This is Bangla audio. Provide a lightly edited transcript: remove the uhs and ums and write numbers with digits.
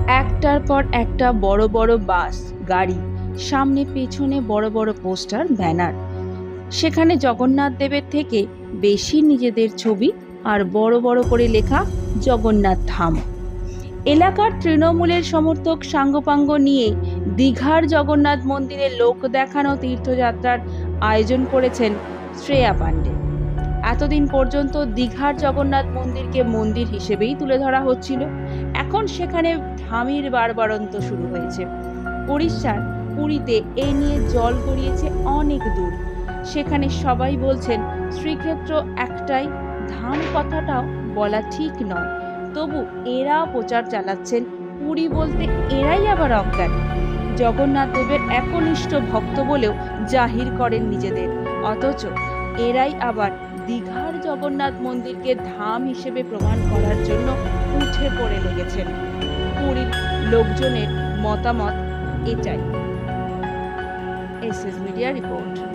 একটার পর একটা বড় বড় বাস, গাড়ি, সামনে পেছনে বড় বড় পোস্টার, ব্যানার। সেখানে জগন্নাথ দেবের থেকে বেশি নিজেদের ছবি আর বড় বড় করে লেখা জগন্নাথ ধাম। এলাকার তৃণমূলের সমর্থক সাঙ্গপাঙ্গ নিয়ে দীঘার জগন্নাথ মন্দিরে লোক দেখানো তীর্থযাত্রার আয়োজন করেছেন শ্রেয়া পাণ্ডে। এতদিন পর্যন্ত দীঘার জগন্নাথ মন্দিরকে মন্দির হিসেবেই তুলে ধরা হচ্ছিল। এখন সেখানে ধামের বাড়বাড়ন্ত শুরু হয়েছে। উড়িষ্যার পুরীতে এ নিয়ে জল গড়িয়েছে অনেক দূর। সেখানে সবাই বলছেন শ্রীক্ষেত্র একটাই, ধাম কথাটাও বলা ঠিক নয়। তবু এরা প্রচার চালাচ্ছেন পুরী বলতে এরাই আবার অজ্ঞান। জগন্নাথ দেবের একনিষ্ঠ ভক্ত বলেও জাহির করেন নিজেদের, অথচ এরাই আবার দীঘার জগন্নাথ মন্দিরকে ধাম হিসেবে প্রমাণ করার জন্য উঠে পড়ে লেগেছেন। পুরীর লোকজনের মতামত এটাই। SS media report.